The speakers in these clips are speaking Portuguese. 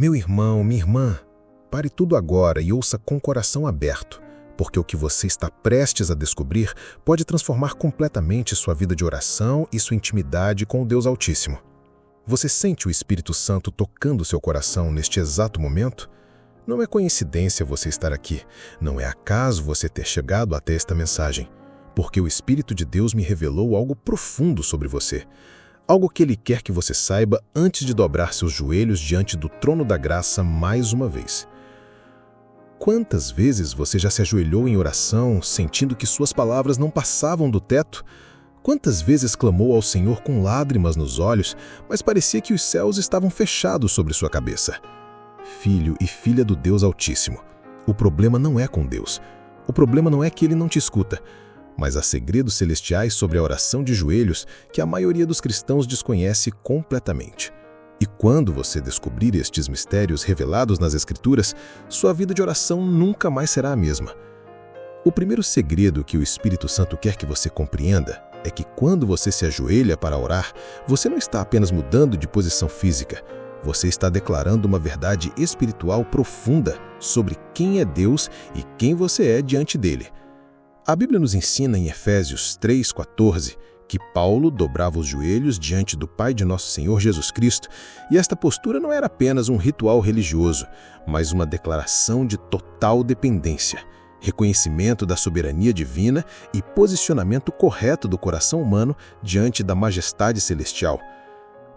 Meu irmão, minha irmã, pare tudo agora e ouça com o coração aberto, porque o que você está prestes a descobrir pode transformar completamente sua vida de oração e sua intimidade com o Deus Altíssimo. Você sente o Espírito Santo tocando seu coração neste exato momento? Não é coincidência você estar aqui, não é acaso você ter chegado até esta mensagem, porque o Espírito de Deus me revelou algo profundo sobre você, algo que Ele quer que você saiba antes de dobrar seus joelhos diante do trono da graça mais uma vez. Quantas vezes você já se ajoelhou em oração, sentindo que suas palavras não passavam do teto? Quantas vezes clamou ao Senhor com lágrimas nos olhos, mas parecia que os céus estavam fechados sobre sua cabeça? Filho e filha do Deus Altíssimo, o problema não é com Deus. O problema não é que Ele não te escuta, mas há segredos celestiais sobre a oração de joelhos que a maioria dos cristãos desconhece completamente. E quando você descobrir estes mistérios revelados nas Escrituras, sua vida de oração nunca mais será a mesma. O primeiro segredo que o Espírito Santo quer que você compreenda é que quando você se ajoelha para orar, você não está apenas mudando de posição física, você está declarando uma verdade espiritual profunda sobre quem é Deus e quem você é diante dele. A Bíblia nos ensina em Efésios 3:14 que Paulo dobrava os joelhos diante do Pai de nosso Senhor Jesus Cristo, e esta postura não era apenas um ritual religioso, mas uma declaração de total dependência, reconhecimento da soberania divina e posicionamento correto do coração humano diante da majestade celestial.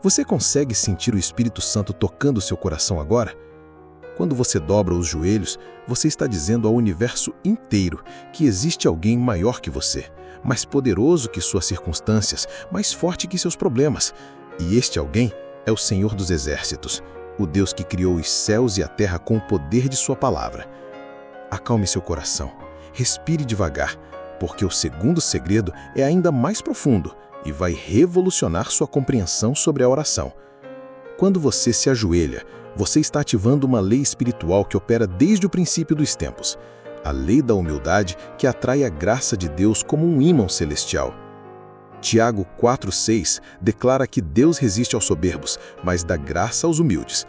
Você consegue sentir o Espírito Santo tocando seu coração agora? Quando você dobra os joelhos, você está dizendo ao universo inteiro que existe alguém maior que você, mais poderoso que suas circunstâncias, mais forte que seus problemas. E este alguém é o Senhor dos Exércitos, o Deus que criou os céus e a terra com o poder de sua palavra. Acalme seu coração, respire devagar, porque o segundo segredo é ainda mais profundo e vai revolucionar sua compreensão sobre a oração. Quando você se ajoelha, você está ativando uma lei espiritual que opera desde o princípio dos tempos, a lei da humildade que atrai a graça de Deus como um ímã celestial. Tiago 4:6 declara que Deus resiste aos soberbos, mas dá graça aos humildes.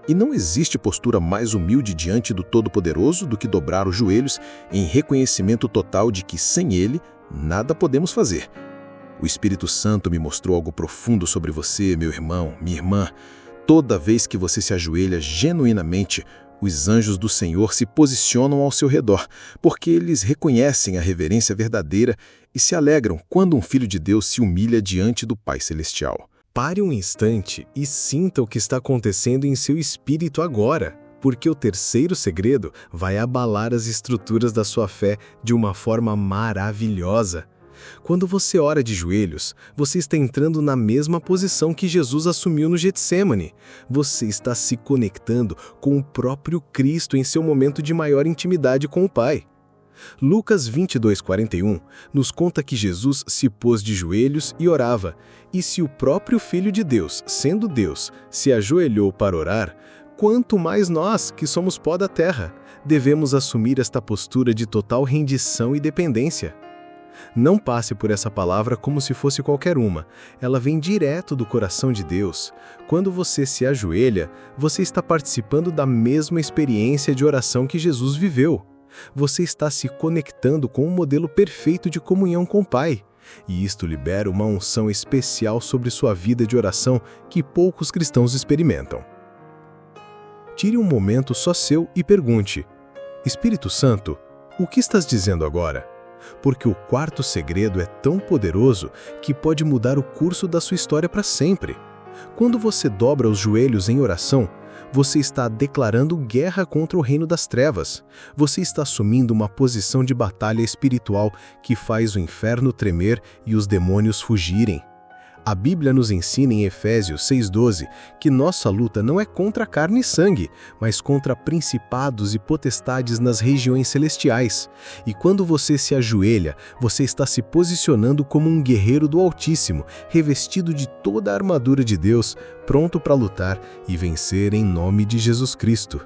E não existe postura mais humilde diante do Todo-Poderoso do que dobrar os joelhos em reconhecimento total de que, sem Ele, nada podemos fazer. O Espírito Santo me mostrou algo profundo sobre você, meu irmão, minha irmã. Toda vez que você se ajoelha genuinamente, os anjos do Senhor se posicionam ao seu redor, porque eles reconhecem a reverência verdadeira e se alegram quando um filho de Deus se humilha diante do Pai Celestial. Pare um instante e sinta o que está acontecendo em seu espírito agora, porque o terceiro segredo vai abalar as estruturas da sua fé de uma forma maravilhosa. Quando você ora de joelhos, você está entrando na mesma posição que Jesus assumiu no Getsêmani. Você está se conectando com o próprio Cristo em seu momento de maior intimidade com o Pai. Lucas 22:41 nos conta que Jesus se pôs de joelhos e orava, e se o próprio Filho de Deus, sendo Deus, se ajoelhou para orar, quanto mais nós, que somos pó da terra, devemos assumir esta postura de total rendição e dependência. Não passe por essa palavra como se fosse qualquer uma. Ela vem direto do coração de Deus. Quando você se ajoelha, você está participando da mesma experiência de oração que Jesus viveu. Você está se conectando com um modelo perfeito de comunhão com o Pai. E isto libera uma unção especial sobre sua vida de oração que poucos cristãos experimentam. Tire um momento só seu e pergunte: Espírito Santo, o que estás dizendo agora? Porque o quarto segredo é tão poderoso que pode mudar o curso da sua história para sempre. Quando você dobra os joelhos em oração, você está declarando guerra contra o reino das trevas. Você está assumindo uma posição de batalha espiritual que faz o inferno tremer e os demônios fugirem. A Bíblia nos ensina em Efésios 6:12 que nossa luta não é contra carne e sangue, mas contra principados e potestades nas regiões celestiais. E quando você se ajoelha, você está se posicionando como um guerreiro do Altíssimo, revestido de toda a armadura de Deus, pronto para lutar e vencer em nome de Jesus Cristo.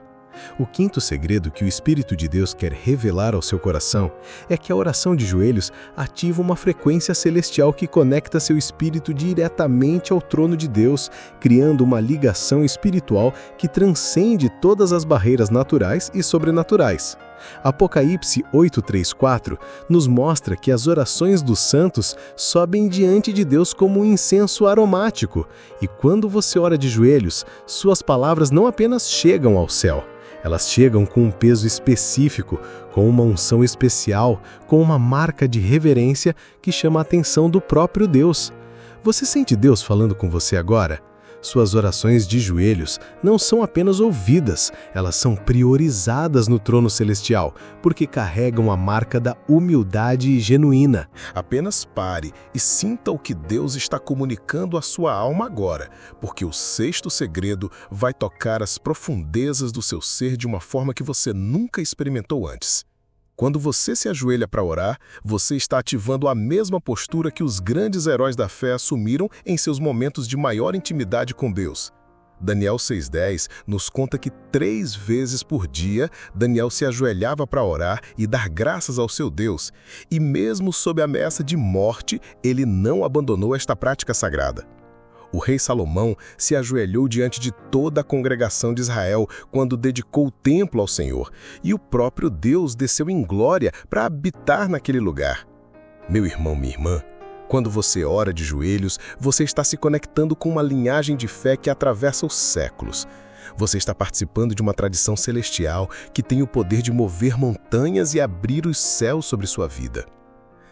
O quinto segredo que o Espírito de Deus quer revelar ao seu coração é que a oração de joelhos ativa uma frequência celestial que conecta seu espírito diretamente ao trono de Deus, criando uma ligação espiritual que transcende todas as barreiras naturais e sobrenaturais. Apocalipse 8:3-4 nos mostra que as orações dos santos sobem diante de Deus como um incenso aromático, e quando você ora de joelhos, suas palavras não apenas chegam ao céu, elas chegam com um peso específico, com uma unção especial, com uma marca de reverência que chama a atenção do próprio Deus. Você sente Deus falando com você agora? Suas orações de joelhos não são apenas ouvidas, elas são priorizadas no trono celestial, porque carregam a marca da humildade genuína. Apenas pare e sinta o que Deus está comunicando à sua alma agora, porque o sexto segredo vai tocar as profundezas do seu ser de uma forma que você nunca experimentou antes. Quando você se ajoelha para orar, você está ativando a mesma postura que os grandes heróis da fé assumiram em seus momentos de maior intimidade com Deus. Daniel 6:10 nos conta que 3 vezes por dia, Daniel se ajoelhava para orar e dar graças ao seu Deus, e mesmo sob a ameaça de morte, ele não abandonou esta prática sagrada. O rei Salomão se ajoelhou diante de toda a congregação de Israel quando dedicou o templo ao Senhor, e o próprio Deus desceu em glória para habitar naquele lugar. Meu irmão, minha irmã, quando você ora de joelhos, você está se conectando com uma linhagem de fé que atravessa os séculos. Você está participando de uma tradição celestial que tem o poder de mover montanhas e abrir os céus sobre sua vida.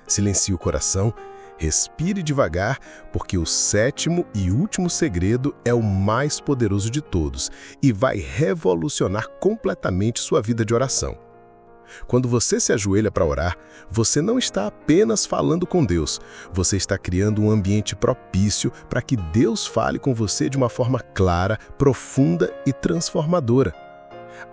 Silencie o coração. Respire devagar, porque o sétimo e último segredo é o mais poderoso de todos e vai revolucionar completamente sua vida de oração. Quando você se ajoelha para orar, você não está apenas falando com Deus, você está criando um ambiente propício para que Deus fale com você de uma forma clara, profunda e transformadora.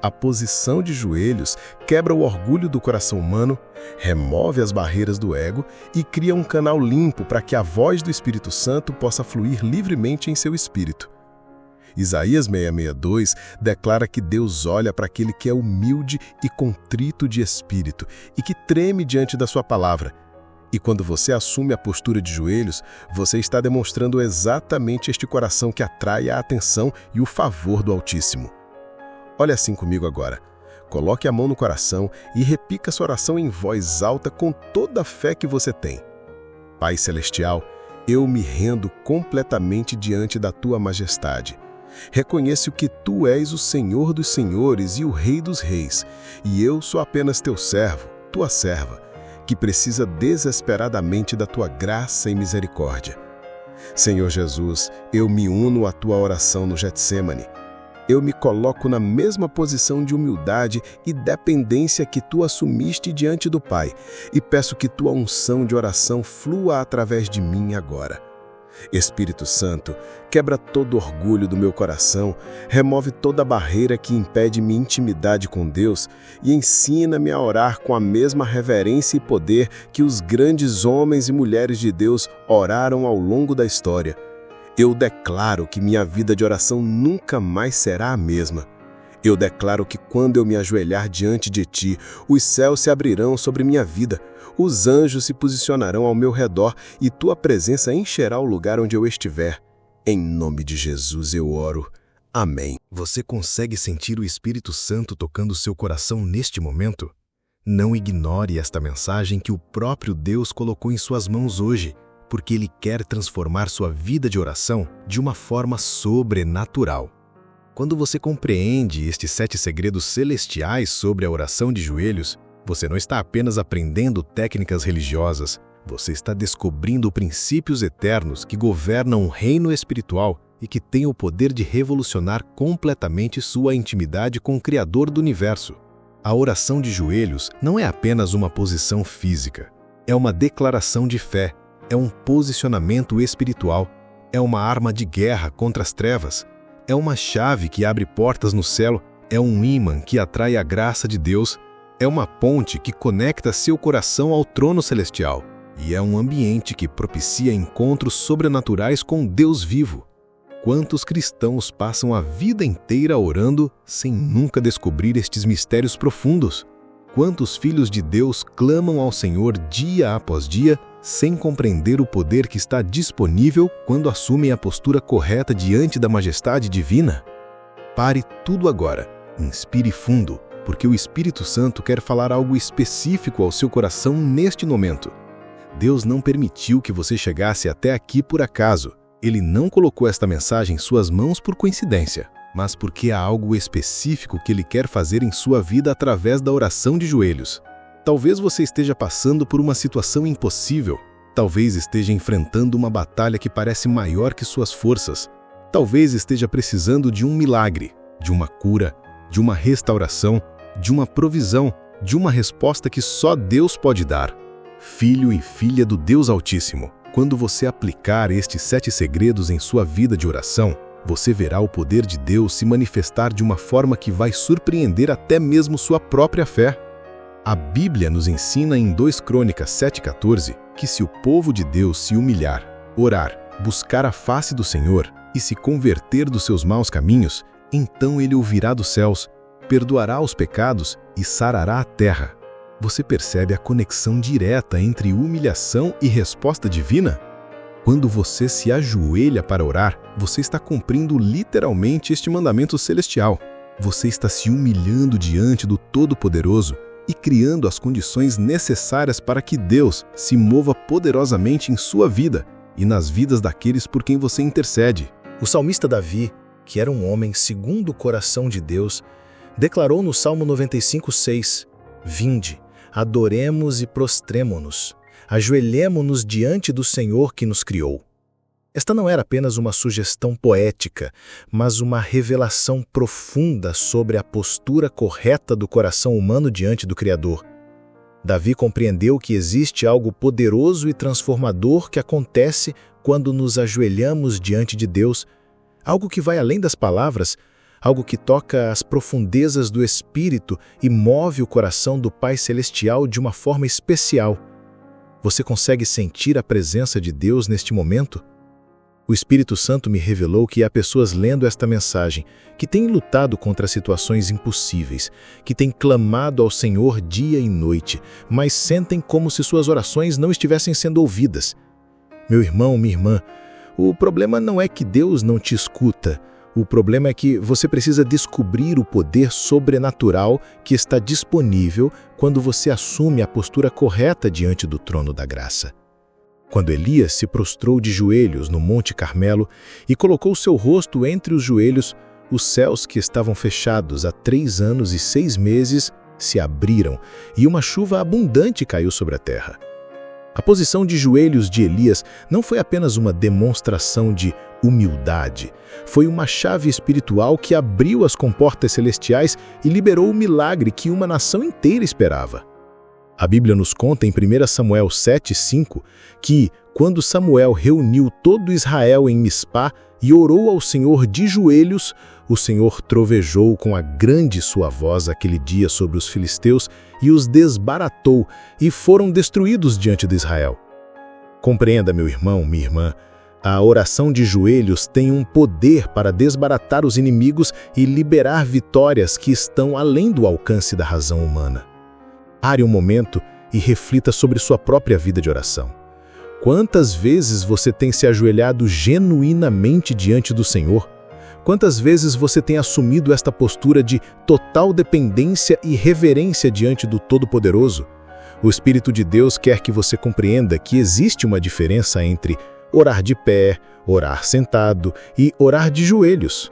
A posição de joelhos quebra o orgulho do coração humano, remove as barreiras do ego e cria um canal limpo para que a voz do Espírito Santo possa fluir livremente em seu espírito. Isaías 6:62 declara que Deus olha para aquele que é humilde e contrito de espírito e que treme diante da sua palavra. E quando você assume a postura de joelhos, você está demonstrando exatamente este coração que atrai a atenção e o favor do Altíssimo. Olha assim comigo agora. Coloque a mão no coração e repita sua oração em voz alta com toda a fé que você tem. Pai Celestial, eu me rendo completamente diante da Tua Majestade. Reconheço que Tu és o Senhor dos Senhores e o Rei dos Reis, e eu sou apenas Teu servo, Tua serva, que precisa desesperadamente da Tua graça e misericórdia. Senhor Jesus, eu me uno à Tua oração no Getsêmani. Eu me coloco na mesma posição de humildade e dependência que Tu assumiste diante do Pai e peço que Tua unção de oração flua através de mim agora. Espírito Santo, quebra todo orgulho do meu coração, remove toda barreira que impede minha intimidade com Deus e ensina-me a orar com a mesma reverência e poder que os grandes homens e mulheres de Deus oraram ao longo da história. Eu declaro que minha vida de oração nunca mais será a mesma. Eu declaro que quando eu me ajoelhar diante de Ti, os céus se abrirão sobre minha vida, os anjos se posicionarão ao meu redor e Tua presença encherá o lugar onde eu estiver. Em nome de Jesus eu oro. Amém. Você consegue sentir o Espírito Santo tocando seu coração neste momento? Não ignore esta mensagem que o próprio Deus colocou em suas mãos hoje, porque Ele quer transformar sua vida de oração de uma forma sobrenatural. Quando você compreende estes 7 segredos celestiais sobre a oração de joelhos, você não está apenas aprendendo técnicas religiosas, você está descobrindo princípios eternos que governam um reino espiritual e que têm o poder de revolucionar completamente sua intimidade com o Criador do Universo. A oração de joelhos não é apenas uma posição física, é uma declaração de fé, é um posicionamento espiritual, é uma arma de guerra contra as trevas, é uma chave que abre portas no céu, é um ímã que atrai a graça de Deus, é uma ponte que conecta seu coração ao trono celestial e é um ambiente que propicia encontros sobrenaturais com Deus vivo. Quantos cristãos passam a vida inteira orando sem nunca descobrir estes mistérios profundos? Quantos filhos de Deus clamam ao Senhor dia após dia sem compreender o poder que está disponível quando assumem a postura correta diante da majestade divina? Pare tudo agora, inspire fundo, porque o Espírito Santo quer falar algo específico ao seu coração neste momento. Deus não permitiu que você chegasse até aqui por acaso. Ele não colocou esta mensagem em suas mãos por coincidência, mas porque há algo específico que Ele quer fazer em sua vida através da oração de joelhos. Talvez você esteja passando por uma situação impossível. Talvez esteja enfrentando uma batalha que parece maior que suas forças. Talvez esteja precisando de um milagre, de uma cura, de uma restauração, de uma provisão, de uma resposta que só Deus pode dar. Filho e filha do Deus Altíssimo, quando você aplicar estes 7 segredos em sua vida de oração, você verá o poder de Deus se manifestar de uma forma que vai surpreender até mesmo sua própria fé. A Bíblia nos ensina em 2 Crônicas 7,14 que se o povo de Deus se humilhar, orar, buscar a face do Senhor e se converter dos seus maus caminhos, então Ele ouvirá dos céus, perdoará os pecados e sarará a terra. Você percebe a conexão direta entre humilhação e resposta divina? Quando você se ajoelha para orar, você está cumprindo literalmente este mandamento celestial. Você está se humilhando diante do Todo-Poderoso e criando as condições necessárias para que Deus se mova poderosamente em sua vida e nas vidas daqueles por quem você intercede. O salmista Davi, que era um homem segundo o coração de Deus, declarou no Salmo 95:6: Vinde, adoremos e prostremo-nos, ajoelhemo-nos diante do Senhor que nos criou. Esta não era apenas uma sugestão poética, mas uma revelação profunda sobre a postura correta do coração humano diante do Criador. Davi compreendeu que existe algo poderoso e transformador que acontece quando nos ajoelhamos diante de Deus, algo que vai além das palavras, algo que toca as profundezas do Espírito e move o coração do Pai Celestial de uma forma especial. Você consegue sentir a presença de Deus neste momento? O Espírito Santo me revelou que há pessoas lendo esta mensagem, que têm lutado contra situações impossíveis, que têm clamado ao Senhor dia e noite, mas sentem como se suas orações não estivessem sendo ouvidas. Meu irmão, minha irmã, o problema não é que Deus não te escuta. O problema é que você precisa descobrir o poder sobrenatural que está disponível quando você assume a postura correta diante do trono da graça. Quando Elias se prostrou de joelhos no Monte Carmelo e colocou seu rosto entre os joelhos, os céus que estavam fechados há 3 anos e 6 meses se abriram e uma chuva abundante caiu sobre a terra. A posição de joelhos de Elias não foi apenas uma demonstração de humildade, foi uma chave espiritual que abriu as comportas celestiais e liberou o milagre que uma nação inteira esperava. A Bíblia nos conta em 1 Samuel 7:5 que, quando Samuel reuniu todo Israel em Mispá e orou ao Senhor de joelhos, o Senhor trovejou com a grande sua voz aquele dia sobre os filisteus e os desbaratou, e foram destruídos diante de Israel. Compreenda, meu irmão, minha irmã, a oração de joelhos tem um poder para desbaratar os inimigos e liberar vitórias que estão além do alcance da razão humana. Pare um momento e reflita sobre sua própria vida de oração. Quantas vezes você tem se ajoelhado genuinamente diante do Senhor? Quantas vezes você tem assumido esta postura de total dependência e reverência diante do Todo-Poderoso? O Espírito de Deus quer que você compreenda que existe uma diferença entre orar de pé, orar sentado e orar de joelhos.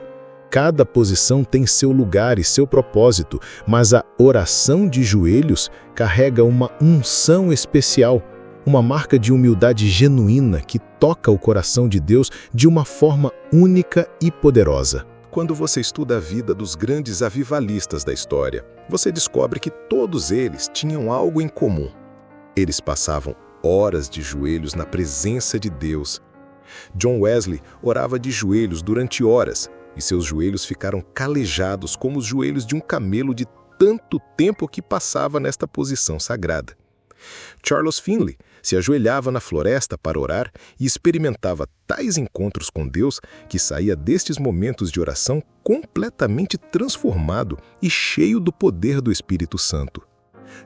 Cada posição tem seu lugar e seu propósito, mas a oração de joelhos carrega uma unção especial, uma marca de humildade genuína que toca o coração de Deus de uma forma única e poderosa. Quando você estuda a vida dos grandes avivalistas da história, você descobre que todos eles tinham algo em comum. Eles passavam horas de joelhos na presença de Deus. John Wesley orava de joelhos durante horas, e seus joelhos ficaram calejados como os joelhos de um camelo de tanto tempo que passava nesta posição sagrada. Charles Finley se ajoelhava na floresta para orar e experimentava tais encontros com Deus que saía destes momentos de oração completamente transformado e cheio do poder do Espírito Santo.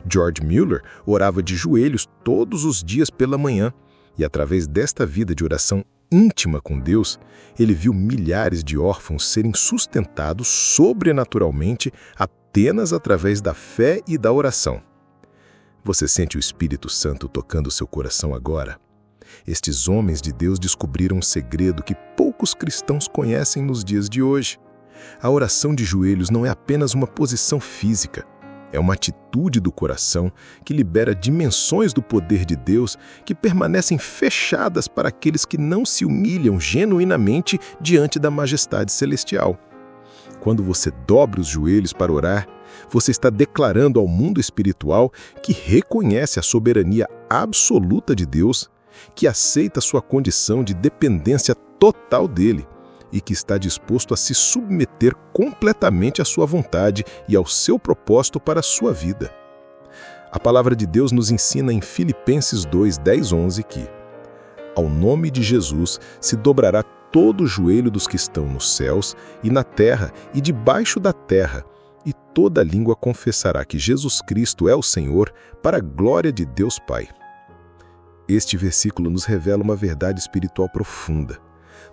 George Mueller orava de joelhos todos os dias pela manhã e, através desta vida de oração íntima com Deus, ele viu milhares de órfãos serem sustentados sobrenaturalmente apenas através da fé e da oração. Você sente o Espírito Santo tocando seu coração agora? Estes homens de Deus descobriram um segredo que poucos cristãos conhecem nos dias de hoje. A oração de joelhos não é apenas uma posição física. É uma atitude do coração que libera dimensões do poder de Deus que permanecem fechadas para aqueles que não se humilham genuinamente diante da majestade celestial. Quando você dobra os joelhos para orar, você está declarando ao mundo espiritual que reconhece a soberania absoluta de Deus, que aceita sua condição de dependência total dele e que está disposto a se submeter completamente à sua vontade e ao seu propósito para a sua vida. A palavra de Deus nos ensina em Filipenses 2, 10, 11 que ao nome de Jesus se dobrará todo o joelho dos que estão nos céus e na terra e debaixo da terra, e toda língua confessará que Jesus Cristo é o Senhor, para a glória de Deus Pai. Este versículo nos revela uma verdade espiritual profunda.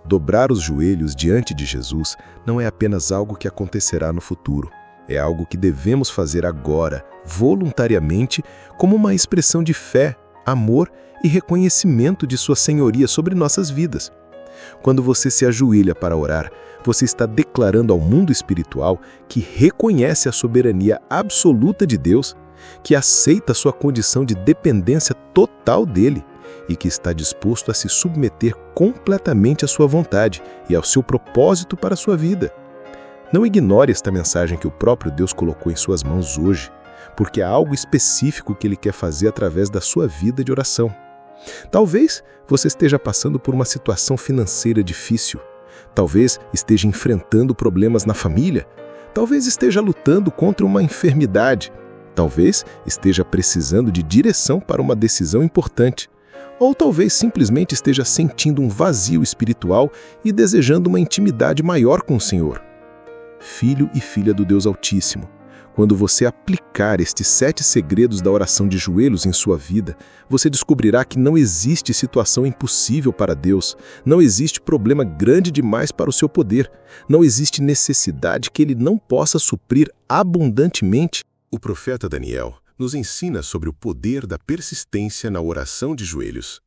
Dobrar os joelhos diante de Jesus não é apenas algo que acontecerá no futuro. É algo que devemos fazer agora, voluntariamente, como uma expressão de fé, amor e reconhecimento de sua senhoria sobre nossas vidas. Quando você se ajoelha para orar, você está declarando ao mundo espiritual que reconhece a soberania absoluta de Deus, que aceita sua condição de dependência total dele e que está disposto a se submeter completamente à sua vontade e ao seu propósito para a sua vida. Não ignore esta mensagem que o próprio Deus colocou em suas mãos hoje, porque há algo específico que Ele quer fazer através da sua vida de oração. Talvez você esteja passando por uma situação financeira difícil. Talvez esteja enfrentando problemas na família. Talvez esteja lutando contra uma enfermidade. Talvez esteja precisando de direção para uma decisão importante. Ou talvez simplesmente esteja sentindo um vazio espiritual e desejando uma intimidade maior com o Senhor. Filho e filha do Deus Altíssimo, quando você aplicar estes 7 segredos da oração de joelhos em sua vida, você descobrirá que não existe situação impossível para Deus, não existe problema grande demais para o seu poder, não existe necessidade que Ele não possa suprir abundantemente. O profeta Daniel nos ensina sobre o poder da persistência na oração de joelhos.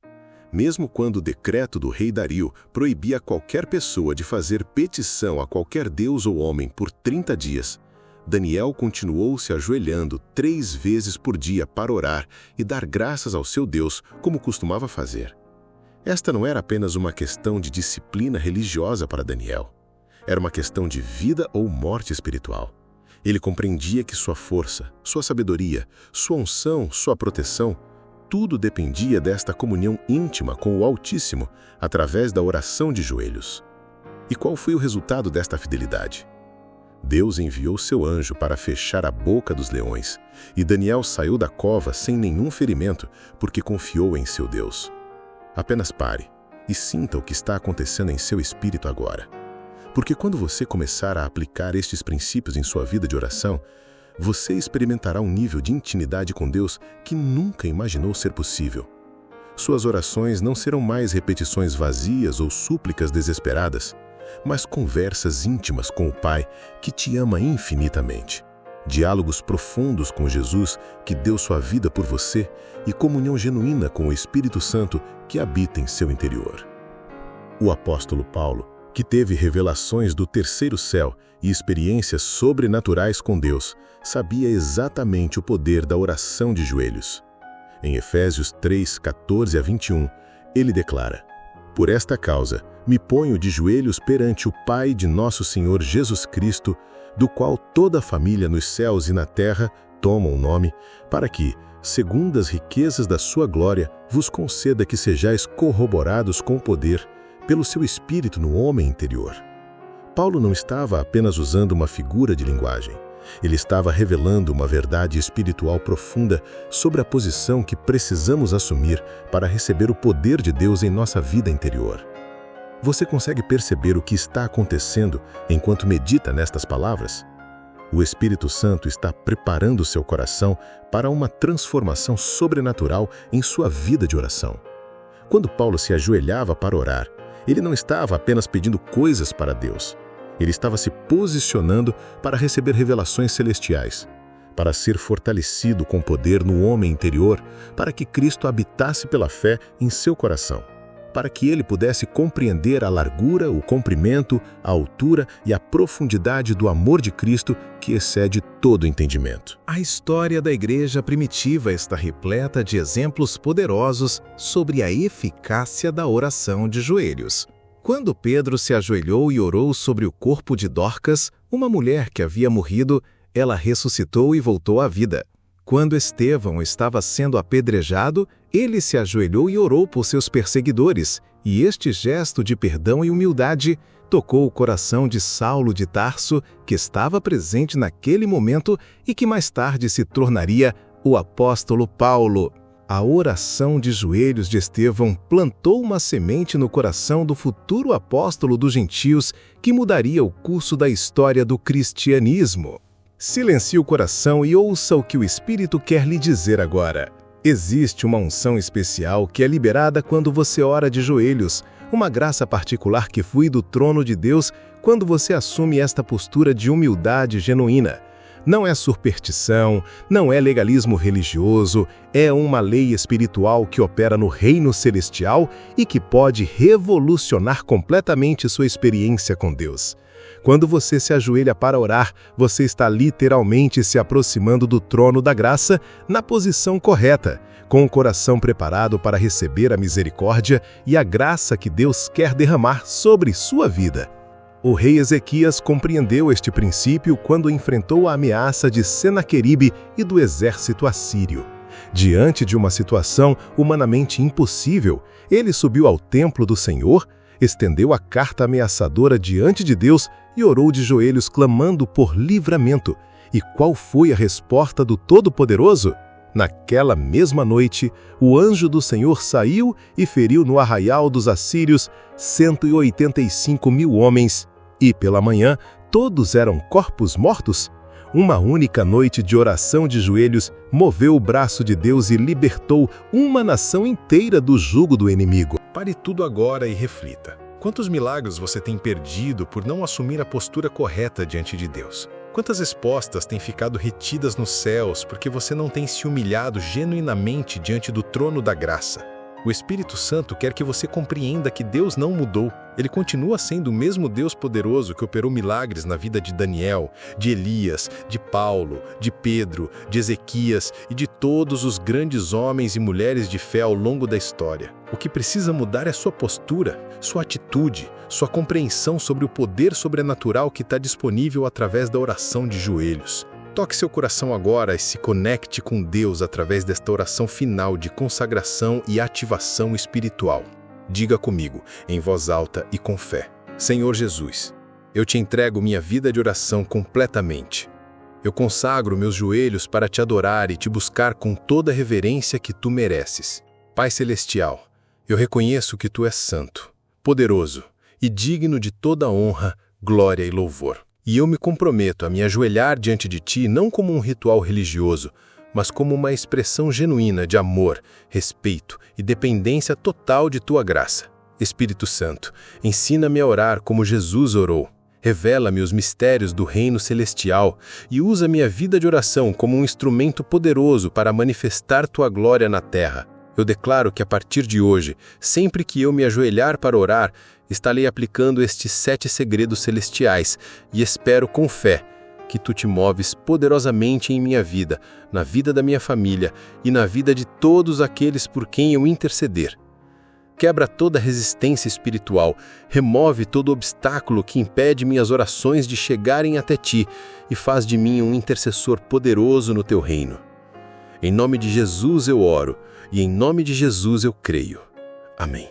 Mesmo quando o decreto do rei Dario proibia qualquer pessoa de fazer petição a qualquer deus ou homem por 30 dias, Daniel continuou se ajoelhando 3 vezes por dia para orar e dar graças ao seu Deus, como costumava fazer. Esta não era apenas uma questão de disciplina religiosa para Daniel. Era uma questão de vida ou morte espiritual. Ele compreendia que sua força, sua sabedoria, sua unção, sua proteção, tudo dependia desta comunhão íntima com o Altíssimo através da oração de joelhos. E qual foi o resultado desta fidelidade? Deus enviou seu anjo para fechar a boca dos leões, e Daniel saiu da cova sem nenhum ferimento, porque confiou em seu Deus. Apenas pare e sinta o que está acontecendo em seu espírito agora. Porque quando você começar a aplicar estes princípios em sua vida de oração, você experimentará um nível de intimidade com Deus que nunca imaginou ser possível. Suas orações não serão mais repetições vazias ou súplicas desesperadas, mas conversas íntimas com o Pai que te ama infinitamente. Diálogos profundos com Jesus que deu sua vida por você e comunhão genuína com o Espírito Santo que habita em seu interior. O apóstolo Paulo, que teve revelações do terceiro céu e experiências sobrenaturais com Deus, sabia exatamente o poder da oração de joelhos. Em Efésios 3, 14 a 21, ele declara: Por esta causa, me ponho de joelhos perante o Pai de nosso Senhor Jesus Cristo, do qual toda a família nos céus e na terra toma o nome, para que, segundo as riquezas da sua glória, vos conceda que sejais corroborados com poder, pelo seu Espírito no homem interior. Paulo não estava apenas usando uma figura de linguagem, Ele estava revelando uma verdade espiritual profunda sobre a posição que precisamos assumir para receber o poder de Deus em nossa vida interior. Você consegue perceber o que está acontecendo enquanto medita nestas palavras? O Espírito Santo está preparando seu coração para uma transformação sobrenatural em sua vida de oração. Quando Paulo se ajoelhava para orar, ele não estava apenas pedindo coisas para Deus. Ele estava se posicionando para receber revelações celestiais, para ser fortalecido com poder no homem interior, para que Cristo habitasse pela fé em seu coração, para que ele pudesse compreender a largura, o comprimento, a altura e a profundidade do amor de Cristo que excede todo entendimento. A história da igreja primitiva está repleta de exemplos poderosos sobre a eficácia da oração de joelhos. Quando Pedro se ajoelhou e orou sobre o corpo de Dorcas, uma mulher que havia morrido, ela ressuscitou e voltou à vida. Quando Estevão estava sendo apedrejado, ele se ajoelhou e orou por seus perseguidores, e este gesto de perdão e humildade tocou o coração de Saulo de Tarso, que estava presente naquele momento e que mais tarde se tornaria o apóstolo Paulo. A oração de joelhos de Estevão plantou uma semente no coração do futuro apóstolo dos gentios que mudaria o curso da história do cristianismo. Silencie o coração e ouça o que o Espírito quer lhe dizer agora. Existe uma unção especial que é liberada quando você ora de joelhos, uma graça particular que flui do trono de Deus quando você assume esta postura de humildade genuína. Não é superstição, não é legalismo religioso, é uma lei espiritual que opera no reino celestial e que pode revolucionar completamente sua experiência com Deus. Quando você se ajoelha para orar, você está literalmente se aproximando do trono da graça na posição correta, com o coração preparado para receber a misericórdia e a graça que Deus quer derramar sobre sua vida. O rei Ezequias compreendeu este princípio quando enfrentou a ameaça de Senaqueribe e do exército assírio. Diante de uma situação humanamente impossível, ele subiu ao templo do Senhor, estendeu a carta ameaçadora diante de Deus e orou de joelhos clamando por livramento. E qual foi a resposta do Todo-Poderoso? Naquela mesma noite, o anjo do Senhor saiu e feriu no arraial dos assírios 185.000 homens, e pela manhã todos eram corpos mortos. Uma única noite de oração de joelhos moveu o braço de Deus e libertou uma nação inteira do jugo do inimigo. Pare tudo agora e reflita. Quantos milagres você tem perdido por não assumir a postura correta diante de Deus? Quantas respostas têm ficado retidas nos céus porque você não tem se humilhado genuinamente diante do trono da graça? O Espírito Santo quer que você compreenda que Deus não mudou. Ele continua sendo o mesmo Deus poderoso que operou milagres na vida de Daniel, de Elias, de Paulo, de Pedro, de Ezequias e de todos os grandes homens e mulheres de fé ao longo da história. O que precisa mudar é sua postura, sua atitude, sua compreensão sobre o poder sobrenatural que está disponível através da oração de joelhos. Toque seu coração agora e se conecte com Deus através desta oração final de consagração e ativação espiritual. Diga comigo, em voz alta e com fé: Senhor Jesus, eu te entrego minha vida de oração completamente. Eu consagro meus joelhos para te adorar e te buscar com toda a reverência que tu mereces. Pai Celestial, eu reconheço que tu és santo, poderoso e digno de toda honra, glória e louvor. E eu me comprometo a me ajoelhar diante de ti não como um ritual religioso, mas como uma expressão genuína de amor, respeito e dependência total de tua graça. Espírito Santo, ensina-me a orar como Jesus orou. Revela-me os mistérios do reino celestial e usa minha vida de oração como um instrumento poderoso para manifestar tua glória na terra. Eu declaro que a partir de hoje, sempre que eu me ajoelhar para orar, estarei aplicando estes 7 segredos celestiais e espero com fé que tu te moves poderosamente em minha vida, na vida da minha família e na vida de todos aqueles por quem eu interceder. Quebra toda resistência espiritual, remove todo obstáculo que impede minhas orações de chegarem até ti e faz de mim um intercessor poderoso no teu reino. Em nome de Jesus eu oro e em nome de Jesus eu creio. Amém.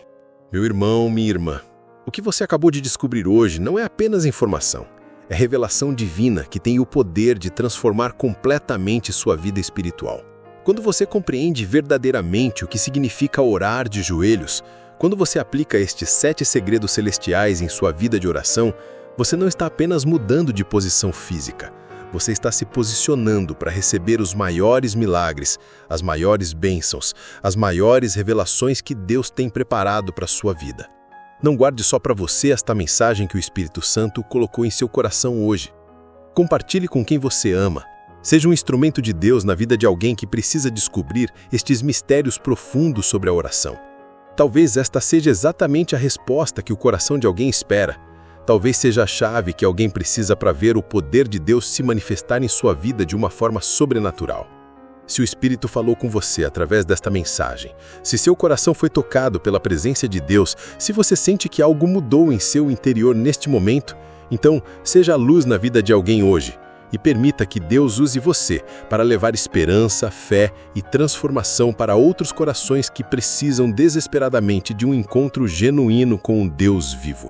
Meu irmão, minha irmã, o que você acabou de descobrir hoje não é apenas informação. É revelação divina que tem o poder de transformar completamente sua vida espiritual. Quando você compreende verdadeiramente o que significa orar de joelhos, quando você aplica estes 7 segredos celestiais em sua vida de oração, você não está apenas mudando de posição física. Você está se posicionando para receber os maiores milagres, as maiores bênçãos, as maiores revelações que Deus tem preparado para a sua vida. Não guarde só para você esta mensagem que o Espírito Santo colocou em seu coração hoje. Compartilhe com quem você ama. Seja um instrumento de Deus na vida de alguém que precisa descobrir estes mistérios profundos sobre a oração. Talvez esta seja exatamente a resposta que o coração de alguém espera. Talvez seja a chave que alguém precisa para ver o poder de Deus se manifestar em sua vida de uma forma sobrenatural. Se o Espírito falou com você através desta mensagem, se seu coração foi tocado pela presença de Deus, se você sente que algo mudou em seu interior neste momento, então seja a luz na vida de alguém hoje e permita que Deus use você para levar esperança, fé e transformação para outros corações que precisam desesperadamente de um encontro genuíno com um Deus vivo.